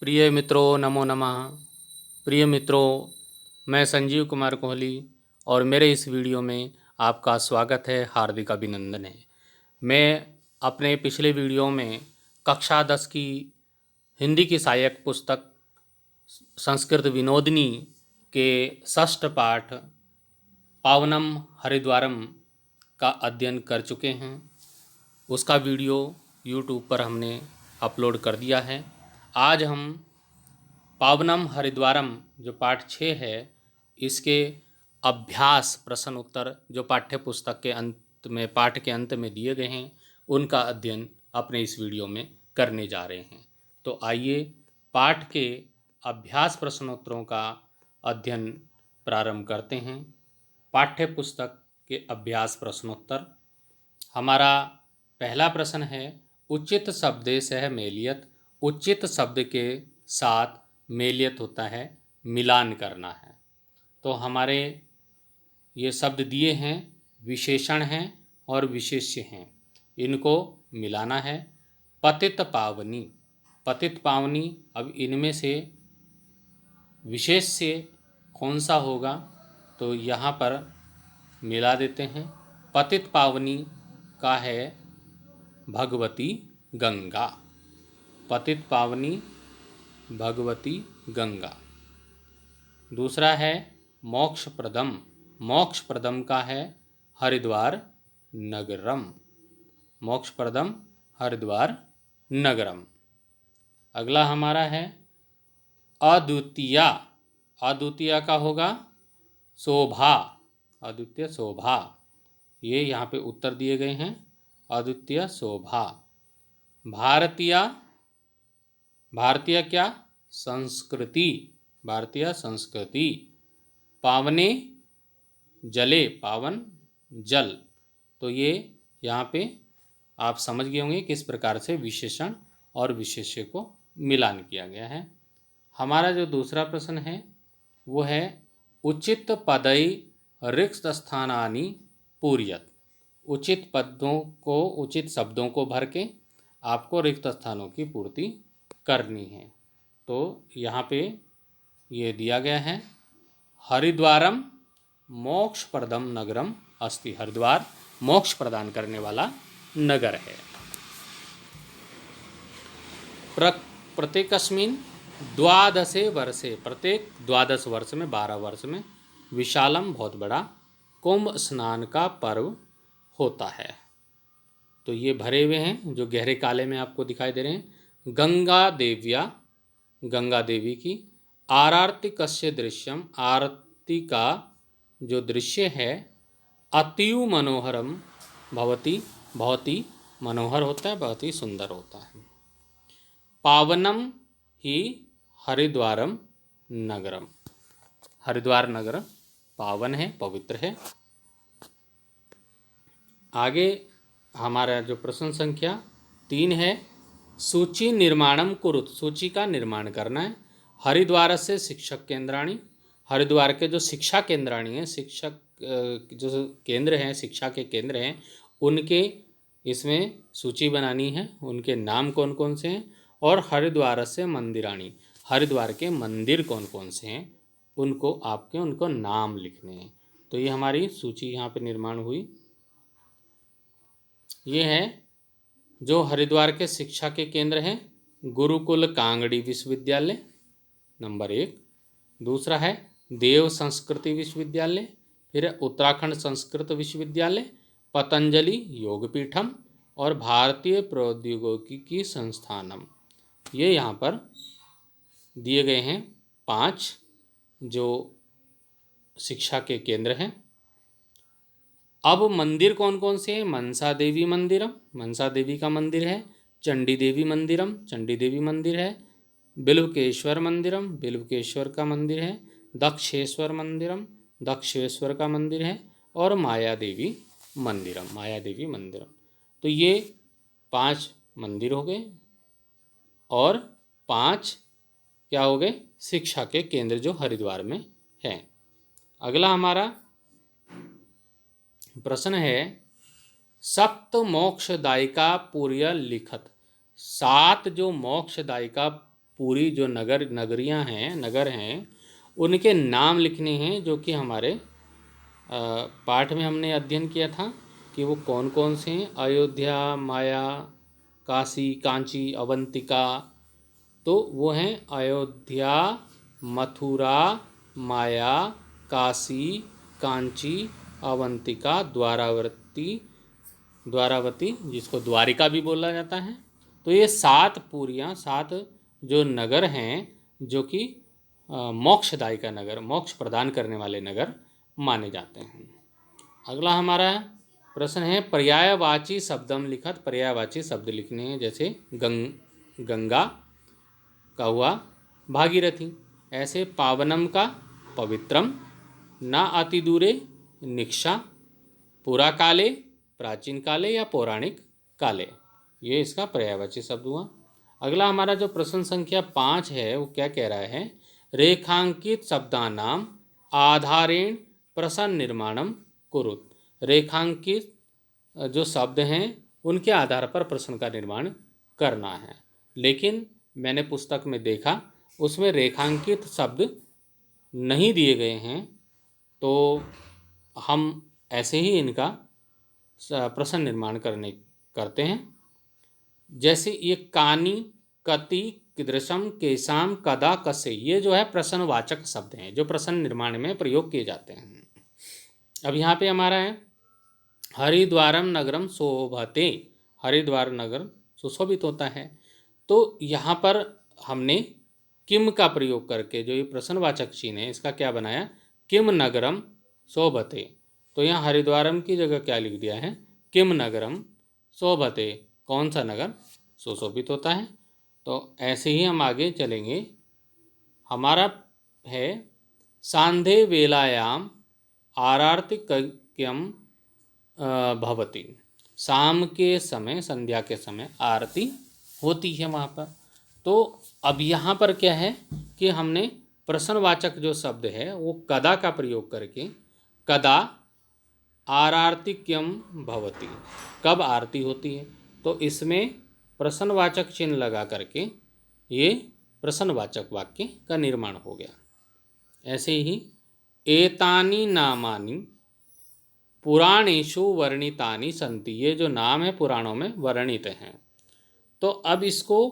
प्रिय मित्रों, नमो नमः। प्रिय मित्रों, मैं संजीव कुमार कोहली और मेरे इस वीडियो में आपका स्वागत है, हार्दिक अभिनंदन है। मैं अपने पिछले वीडियो में कक्षा 10 की हिंदी की सहायक पुस्तक संस्कृत विनोदिनी के षष्ठ पाठ पावनम हरिद्वारम का अध्ययन कर चुके हैं। उसका वीडियो YouTube पर हमने अपलोड कर दिया है। आज हम पावनम हरिद्वारम जो पाठ 6 है, इसके अभ्यास प्रश्न उत्तर जो पाठ्य पुस्तक के अंत में पाठ के अंत में दिए गए हैं, उनका अध्ययन अपने इस वीडियो में करने जा रहे हैं। तो आइए पाठ के अभ्यास प्रश्नोत्तरों का अध्ययन प्रारंभ करते हैं। पाठ्य पुस्तक के अभ्यास प्रश्नोत्तर। हमारा पहला प्रश्न है, उचित शब्देशः मेलियत। उचित शब्द के साथ मेलियत होता है मिलान करना है। तो हमारे ये शब्द दिए हैं, विशेषण हैं और विशेष्य हैं, इनको मिलाना है। पतित पावनी, पतित पावनी। अब इनमें से विशेष्य कौन सा होगा, तो यहाँ पर मिला देते हैं। पतित पावनी का है भगवती गंगा। पतित पावनी भगवती गंगा। दूसरा है मोक्षप्रदम। मोक्षप्रदम का है हरिद्वार नगरम। मोक्षप्रदम हरिद्वार नगरम। अगला हमारा है अद्वितीया। अद्वितीया का होगा शोभा। अद्वितीय शोभा। ये यहाँ पे उत्तर दिए गए हैं, अद्वितीय शोभा। भारतीय, भारतीय क्या, संस्कृति। भारतीय संस्कृति। पावने जले, पावन जल। तो ये यहाँ पे आप समझ गए होंगे किस प्रकार से विशेषण और विशेष्य को मिलान किया गया है। हमारा जो दूसरा प्रश्न है वो है उचित पदई रिक्त स्थानानि पूर्यत। उचित पदों को, उचित शब्दों को भर के आपको रिक्त स्थानों की पूर्ति करनी है। तो यहाँ पे ये दिया गया है, हरिद्वारम मोक्षप्रदम नगरम अस्ति। हरिद्वार मोक्ष प्रदान करने वाला नगर है। प्रत्येकस्मिन् द्वादशे वर्षे, प्रत्येक 12 वर्ष में, 12 वर्ष में विशालम बहुत बड़ा कुंभ स्नान का पर्व होता है। तो ये भरे हुए हैं जो गहरे काले में आपको दिखाई दे रहे हैं। गंगा देव्या, गंगा देवी की। आरतिकस्य दृश्यम, आरती का जो दृश्य है, अतीव मनोहरम भवती, बहुत ही मनोहर होता है, बहुत ही सुंदर होता है। पावनम ही हरिद्वारम नगरम। हरिद्वार नगर पावन है, पवित्र है। आगे हमारा जो प्रश्न संख्या 3 है, सूची निर्माणम कुरुत। सूची का निर्माण करना है। हरिद्वार से शिक्षक केंद्राणी। हरिद्वार के जो शिक्षा केंद्राणी हैं, शिक्षक जो केंद्र हैं, शिक्षा के केंद्र हैं, उनके इसमें सूची बनानी है। उनके नाम कौन कौन से हैं। और हरिद्वार से मंदिराणी, हरिद्वार के मंदिर कौन कौन से हैं, उनको आपके उनको नाम लिखने हैं। तो ये हमारी सूची यहाँ पे निर्माण हुई। ये है जो हरिद्वार के शिक्षा के केंद्र हैं, गुरुकुल कांगड़ी विश्वविद्यालय नंबर 1। दूसरा है देव संस्कृति विश्वविद्यालय, फिर उत्तराखंड संस्कृत विश्वविद्यालय, पतंजलि योगपीठम और भारतीय प्रौद्योगिकी संस्थानम। ये यहाँ पर दिए गए हैं 5 जो शिक्षा के केंद्र हैं। अब मंदिर कौन कौन से हैं। मनसा देवी मंदिरम, मनसा देवी का मंदिर है। चंडी देवी मंदिरम, चंडी देवी मंदिर है। बिल्वकेश्वर मंदिरम, बिल्वकेश्वर का मंदिर है। दक्षेश्वर मंदिरम, दक्षेश्वर का मंदिर है। और माया देवी मंदिरम, माया देवी मंदिरम। तो ये 5 मंदिर हो गए और 5 क्या हो गए, शिक्षा के केंद्र जो हरिद्वार में हैं। अगला हमारा प्रश्न है, सप्त मोक्षदायिका पूर्य लिखत। 7 जो मोक्षदायिका पूरी जो नगरियां हैं, नगर हैं, उनके नाम लिखने हैं, जो कि हमारे पाठ में हमने अध्ययन किया था कि वो कौन कौन से हैं। अयोध्या, माया, काशी, कांची, अवंतिका। तो वो हैं अयोध्या, मथुरा, माया, काशी, कांची, अवंतिका, द्वारावती जिसको द्वारिका भी बोला जाता है। तो ये 7 पुरियाँ, 7 जो नगर हैं, जो कि मोक्षदायी का नगर, मोक्ष प्रदान करने वाले नगर माने जाते हैं। अगला हमारा प्रश्न है पर्यायवाची शब्दम लिखत। पर्यायवाची शब्द लिखने हैं, जैसे गंगा का हुआ भागीरथी। ऐसे पावनम का पवित्रम, ना अति दूरे निक्षा, पुरा काले प्राचीन काले या पौराणिक काले, ये इसका पर्यायवाची शब्द हुआ। अगला हमारा जो प्रश्न संख्या 5 है वो क्या कह रहा है, रेखांकित शब्दानाम आधारेण प्रश्न निर्माणम कुरुत। रेखांकित जो शब्द हैं उनके आधार पर प्रश्न का निर्माण करना है। लेकिन मैंने पुस्तक में देखा उसमें रेखांकित शब्द नहीं दिए गए हैं, तो हम ऐसे ही इनका प्रश्न निर्माण करते हैं। जैसे ये कानी, कति, कीदृशम, केशाम, कदा, कसे, ये जो है प्रश्नवाचक शब्द हैं जो प्रश्न निर्माण में प्रयोग किए जाते हैं। अब यहाँ पे हमारा है हरिद्वारम नगरम शोभते। हरिद्वार नगर सुशोभित होता है। तो यहाँ पर हमने किम का प्रयोग करके, जो ये प्रश्नवाचक चिन्ह है, इसका क्या बनाया, किम नगरम शोभते। तो यहाँ हरिद्वारम की जगह क्या लिख दिया है, किम नगरम शोभते, कौन सा नगर सुशोभित होता है। तो ऐसे ही हम आगे चलेंगे। हमारा है सांधे वेलायाम आरार्तिक्यम भवति। शाम के समय, संध्या के समय आरती होती है वहाँ पर। तो अब यहाँ पर क्या है कि हमने प्रश्नवाचक जो शब्द है वो कदा का प्रयोग करके, कदा आरार्तिक्यम भवति, कब आरती होती है, तो इसमें प्रश्नवाचक चिन्ह लगा करके ये प्रश्नवाचक वाक्य का निर्माण हो गया। ऐसे ही एतानि नामानि पुराणेषु वर्णितानि सन्ति, ये जो नाम है पुराणों में वर्णित हैं। तो अब इसको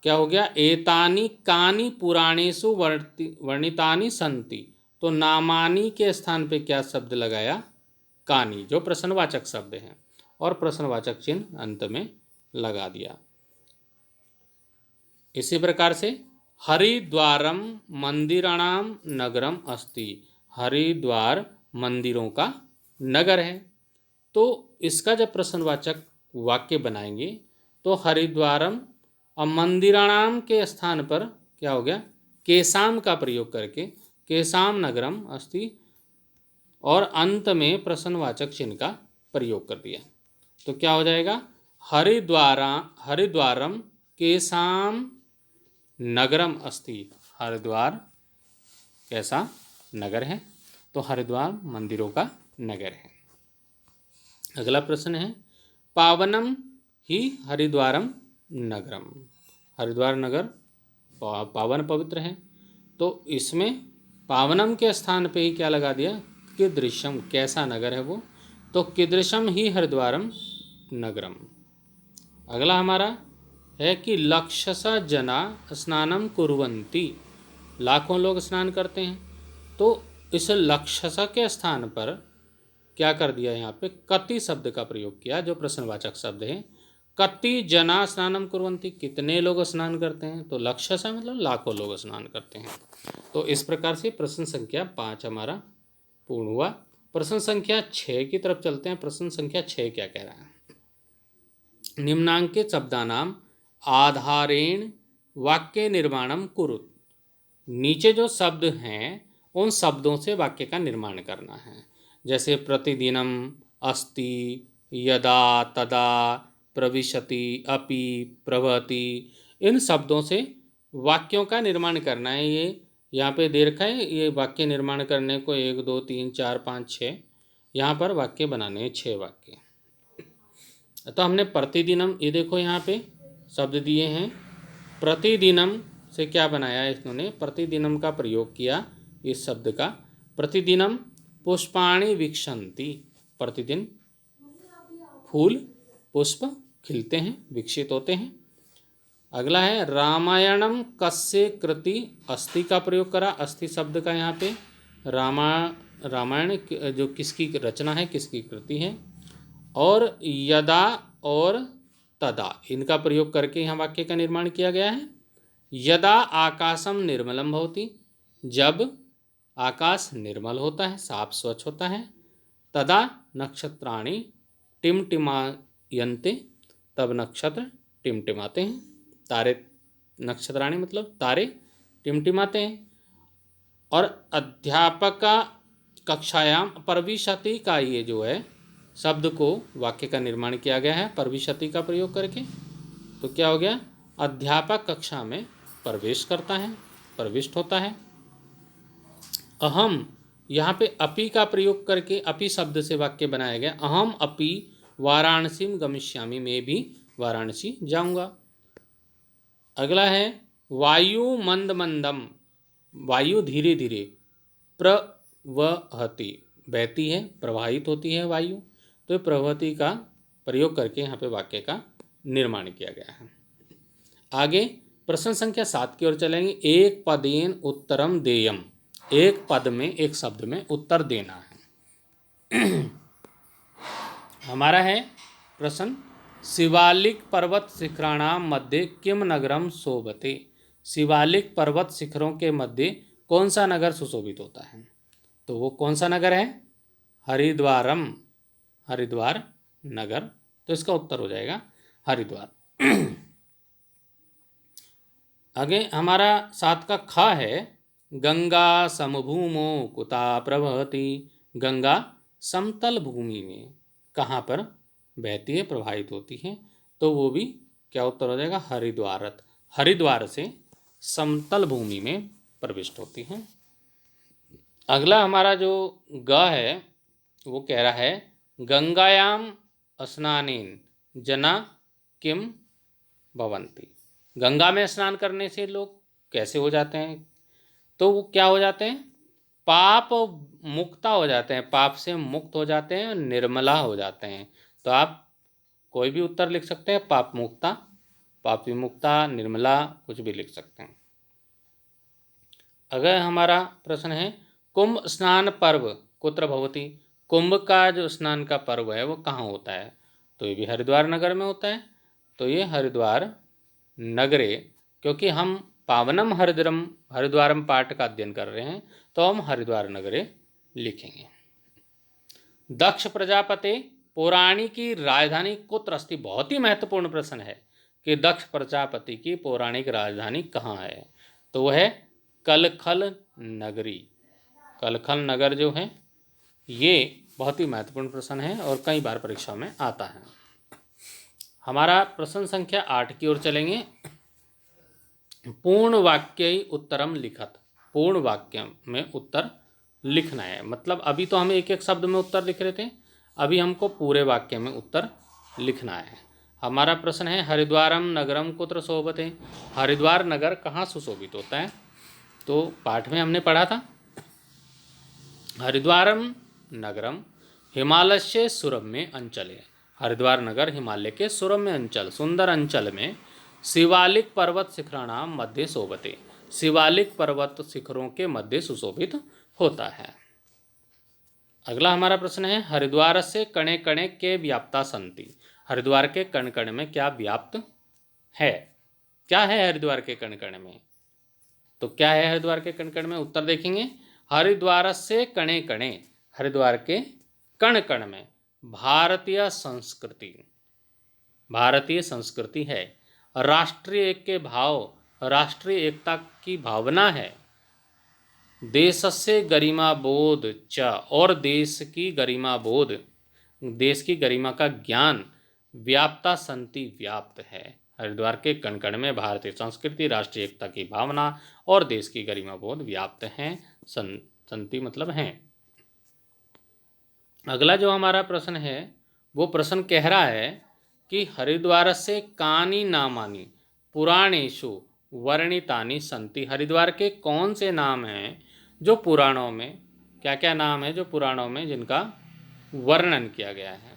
क्या हो गया, एतानि कानि पुराणेषु वर्णितानि सन्ति। तो नामानि के स्थान पे क्या शब्द लगाया, कानि, जो प्रश्नवाचक शब्द हैं, और प्रश्नवाचक चिन्ह अंत में लगा दिया। इसी प्रकार से हरिद्वारम मंदिराणाम नगरम अस्ति। हरिद्वार मंदिरों का नगर है। तो इसका जब प्रश्नवाचक वाक्य बनाएंगे तो हरिद्वारम और मंदिराणाम के स्थान पर क्या हो गया, केशाम का प्रयोग करके केशाम नगरम अस्ति, और अंत में प्रश्नवाचक चिन्ह का प्रयोग कर दिया। तो क्या हो जाएगा, हरिद्वारम केशाम नगरम अस्ति। हरिद्वार कैसा नगर है, तो हरिद्वार मंदिरों का नगर है। अगला प्रश्न है पावनम ही हरिद्वारम नगरम। हरिद्वार नगर पावन पवित्र है। तो इसमें पावनम के स्थान पे ही क्या लगा दिया, कीदृशम, कैसा नगर है वो, तो कीदृशम ही हरिद्वारम नगरम। अगला हमारा है कि लक्षसा जना स्नानम कुर्वन्ति। लाखों लोग स्नान करते हैं। तो इस लक्षसा के स्थान पर क्या कर दिया, यहाँ पे कति शब्द का प्रयोग किया, जो प्रश्नवाचक शब्द है। कति जना स्नानम कुर्वन्ति, कितने लोग स्नान करते हैं, तो लक्षसा मतलब लाखों लोग स्नान करते हैं। तो इस प्रकार से प्रश्न संख्या 5 हमारा पूर्ण हुआ। प्रश्न संख्या 6 की तरफ चलते हैं। प्रश्न संख्या 6 क्या कह रहा है, निम्नांकित शब्दानाम आधारेण वाक्य निर्माणम कुरुत। नीचे जो शब्द हैं उन शब्दों से वाक्य का निर्माण करना है। जैसे प्रतिदिनम, अस्ति, यदा, तदा, प्रविशति, अपि, प्रभति, इन शब्दों से वाक्यों का निर्माण करना है। ये यहाँ पे दे रखा है, ये वाक्य निर्माण करने को 1 2 3 4 5 6 यहाँ पर वाक्य बनाने हैं, 6 वाक्य। तो हमने प्रतिदिनम, ये देखो यहाँ पे शब्द दिए हैं प्रतिदिनम से क्या बनाया इन्होंने, प्रतिदिनम का प्रयोग किया इस शब्द का। प्रतिदिनम पुष्पाणि विकसन्ति, प्रतिदिन फूल पुष्प खिलते हैं, विकसित होते हैं। अगला है रामायणम कस्य कृति अस्ति का प्रयोग करा। अस्ति शब्द का यहाँ पे रामायण जो किसकी रचना है, किसकी कृति है। और यदा और तदा इनका प्रयोग करके यहाँ वाक्य का निर्माण किया गया है। यदा आकाशम निर्मलम भवति, जब आकाश निर्मल होता है, साफ स्वच्छ होता है। तदा नक्षत्राणि टिमटिमायन्ते, तब नक्षत्र टिमटिमाते हैं। तारे, नक्षत्राणि मतलब तारे टिमटिमाते हैं। और अध्यापक कक्षायाम प्रविशति का ये जो है शब्द को वाक्य का निर्माण किया गया है प्रविशति का प्रयोग करके। तो क्या हो गया, अध्यापक कक्षा में प्रवेश करता है, प्रविष्ट होता है। अहम, यहाँ पे अपि का प्रयोग करके अपि शब्द से वाक्य बनाया गया। अहम अपि वाराणसी गमिष्यामि, मैं भी वाराणसी जाऊंगा। अगला है वायु मंद मंदम, वायु धीरे धीरे प्रवहति, बहती है, प्रवाहित होती है वायु। तो प्रवहति का प्रयोग करके यहाँ पे वाक्य का निर्माण किया गया है। आगे प्रश्न संख्या 7 की ओर चलेंगे। एक पदेन उत्तरम देयम, एक पद में, एक शब्द में उत्तर देना है। हमारा है प्रश्न, शिवालिक पर्वत शिखराणाम मध्य किम नगरम शोभते। शिवालिक पर्वत शिखरों के मध्य कौन सा नगर सुशोभित होता है। तो वो कौन सा नगर है, हरिद्वारम, हरिद्वार नगर। तो इसका उत्तर हो जाएगा हरिद्वार। आगे हमारा 7 का ख है, गंगा समभूमो कुता प्रवहति। गंगा समतल भूमि में कहाँ पर बहती है, प्रवाहित होती है। तो वो भी क्या उत्तर हो जाएगा, हरिद्वार। हरिद्वार से समतल भूमि में प्रविष्ट होती हैं। अगला हमारा जो ग है वो कह रहा है, गंगायाम स्नानेन जना किम भवन्ति। गंगा में स्नान करने से लोग कैसे हो जाते हैं। तो वो क्या हो जाते हैं, पाप मुक्ता हो जाते हैं, पाप से मुक्त हो जाते हैं, निर्मला हो जाते हैं। तो आप कोई भी उत्तर लिख सकते हैं, पाप मुक्ता, पाप विमुक्ता, निर्मला, कुछ भी लिख सकते हैं। अगर हमारा प्रश्न है, कुंभ स्नान पर्व कुत्र भवति। कुंभ का जो स्नान का पर्व है वो कहाँ होता है। तो ये भी हरिद्वार नगर में होता है। तो ये हरिद्वार नगरे, क्योंकि हम पावनम हरिद्वारम पाठ का अध्ययन कर रहे हैं तो हम हरिद्वार नगरे लिखेंगे। दक्ष प्रजापति पौराणिक की राजधानी कुत्र अस्ति। बहुत ही महत्वपूर्ण प्रश्न है कि दक्ष प्रजापति की पौराणिक राजधानी कहाँ है। तो वह है कलखल नगरी। कलखल नगर जो है ये बहुत ही महत्वपूर्ण प्रश्न है और कई बार परीक्षा में आता है। हमारा प्रश्न संख्या 8 की ओर चलेंगे। पूर्ण वाक्य उत्तरम लिखत। पूर्ण वाक्य में उत्तर लिखना है। मतलब अभी तो हम एक एक शब्द में उत्तर लिख रहे थे, अभी हमको पूरे वाक्य में उत्तर लिखना है। हमारा प्रश्न है, हरिद्वारम नगरम कुत्र शोभते। हरिद्वार नगर कहाँ सुशोभित होता है। तो पाठ में हमने पढ़ा था, हरिद्वारम नगरम हिमालय से सुरम्य अंचल। हरिद्वार नगर हिमालय के सुरम्य अंचल, सुंदर अंचल में शिवालिक पर्वत शिखराणाम मध्य शोभते। शिवालिक पर्वत शिखरों के मध्य सुशोभित होता है। अगला हमारा प्रश्न है, हरिद्वार से कणे कणे के व्याप्ता संति। हरिद्वार के कण कण में क्या व्याप्त है। क्या है हरिद्वार के कण कण में। तो क्या है हरिद्वार के कण कण में, उत्तर देखेंगे। हरिद्वार से कणे कणे, हरिद्वार के कण कण में भारतीय संस्कृति, भारतीय संस्कृति है। राष्ट्रीय एक के भाव, राष्ट्रीय एकता की भावना है। देशस्य गरिमा बोध च, और देश की गरिमा बोध, देश की गरिमा का ज्ञान, व्याप्ता संति व्याप्त है। हरिद्वार के कण कण में भारतीय संस्कृति, राष्ट्रीय एकता की भावना और देश की गरिमा बोध व्याप्त हैं। संति मतलब हैं। अगला जो हमारा प्रश्न है वो प्रश्न कह रहा है कि हरिद्वार से कानि नामानि पुराणेषु वर्णितानि सन्ति। हरिद्वार के कौन से नाम हैं जो पुराणों में, क्या क्या नाम है जो पुराणों में जिनका वर्णन किया गया है?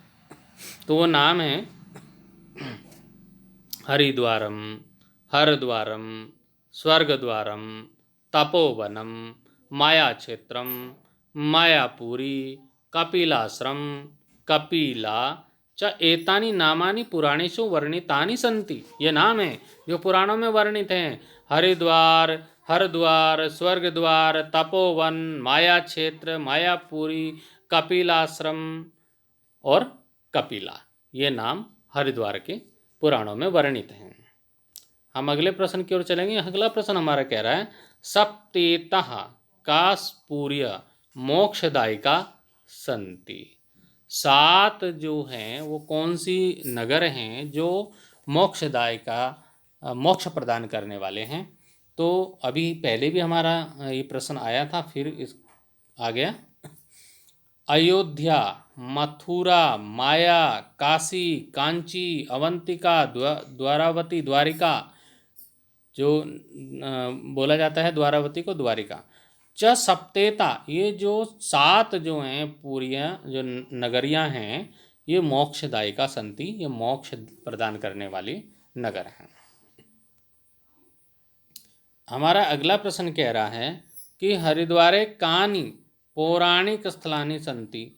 तो वो नाम है हरिद्वारम, हरद्वारम, स्वर्गद्वारम, तपोवनम, मायाक्षेत्रम, मायापुरी, कपिलाश्रम, कपिला च एतानि नामानि पुराणेषु वर्णितानि सन्ति। ये नाम हैं जो पुराणों में वर्णित हैं। हरिद्वार, हरद्वार, स्वर्गद्वार, तपोवन, मायाक्षेत्र, मायापुरी, कपिलाश्रम और कपिला, ये नाम हरिद्वार के पुराणों में वर्णित हैं। हम अगले प्रश्न की ओर चलेंगे। अगला प्रश्न हमारा कह रहा है सप्तेतः कास्पूर्य मोक्षदायिका संति। 7 जो हैं वो कौन सी नगर हैं जो मोक्षदायिका, मोक्ष प्रदान करने वाले हैं? तो अभी पहले भी हमारा ये प्रश्न आया था, फिर इस आ गया। अयोध्या, मथुरा, माया, काशी, कांची, अवंतिका, द्वारावती, द्वारिका, जो बोला जाता है द्वारावती को द्वारिका। च सप्तेता, ये जो 7 जो हैं पूरियाँ जो नगरियाँ हैं ये मोक्षदायिका संति, ये मोक्ष प्रदान करने वाली नगर हैं। हमारा अगला प्रश्न कह रहा है कि हरिद्वारे कानि पौराणिक स्थलानि संति।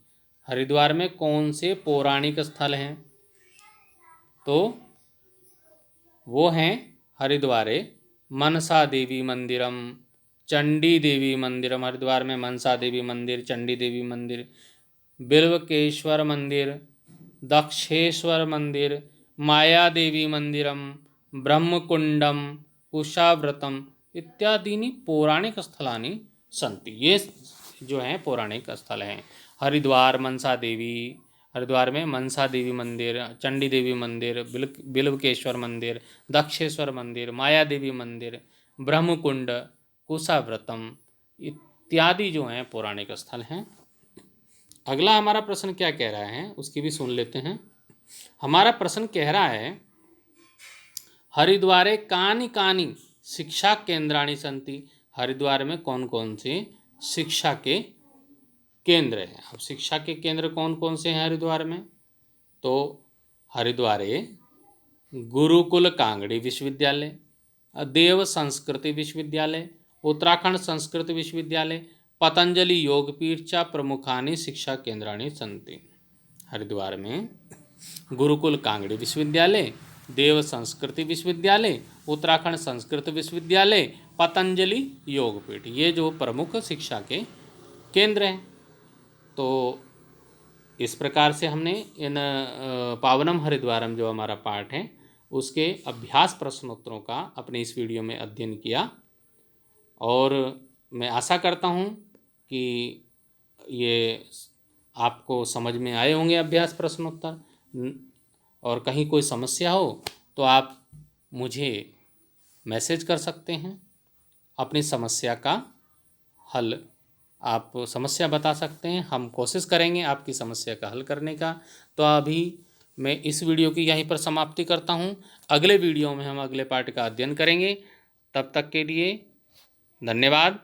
हरिद्वार में कौन से पौराणिक स्थल हैं? तो वो हैं हरिद्वारे मनसा देवी मंदिरम, चंडी देवी मंदिरम। हरिद्वार में मनसा देवी मंदिर, चंडी देवी मंदिर, बिल्वकेश्वर मंदिर, दक्षेश्वर मंदिर, माया देवी मंदिरम, ब्रह्मकुंडम, कुशाव्रतम इत्यादीनि पौराणिक स्थलानि सन्ति। ये जो हैं पौराणिक स्थल हैं। हरिद्वार मनसा देवी, हरिद्वार में मनसा देवी मंदिर, चंडी देवी मंदिर, बिल्वकेश्वर मंदिर, दक्षेश्वर मंदिर, माया देवी मंदिर, ब्रह्मकुंड, कुशाव्रतम इत्यादि जो हैं पौराणिक स्थल हैं। अगला हमारा प्रश्न क्या कह रहा है उसकी भी सुन लेते हैं। हमारा प्रश्न कह रहा है हरिद्वारे कानि कानि शिक्षा केंद्राणि सन्ति। हरिद्वार में कौन कौन से शिक्षा के केंद्र हैं? अब शिक्षा के केंद्र कौन कौन से हैं हरिद्वार में? तो हरिद्वारे गुरुकुल कांगड़ी विश्वविद्यालय, देव संस्कृति विश्वविद्यालय, उत्तराखंड संस्कृत विश्वविद्यालय, पतंजलि योगपीठ च प्रमुखानि शिक्षा केंद्राणि सन्ति। हरिद्वार में गुरुकुल कांगड़ी विश्वविद्यालय, देव संस्कृति विश्वविद्यालय, उत्तराखंड संस्कृत विश्वविद्यालय, पतंजलि योगपीठ, ये जो प्रमुख शिक्षा के केंद्र हैं। तो इस प्रकार से हमने इन पावनम हरिद्वारम जो हमारा पाठ है उसके अभ्यास प्रश्नोत्तरों का अपने इस वीडियो में अध्ययन किया, और मैं आशा करता हूँ कि ये आपको समझ में आए होंगे अभ्यास प्रश्नोत्तर। और कहीं कोई समस्या हो तो आप मुझे मैसेज कर सकते हैं, अपनी समस्या का हल आप समस्या बता सकते हैं, हम कोशिश करेंगे आपकी समस्या का हल करने का। तो अभी मैं इस वीडियो की यहीं पर समाप्ति करता हूं। अगले वीडियो में हम अगले पाठ का अध्ययन करेंगे। तब तक के लिए धन्यवाद।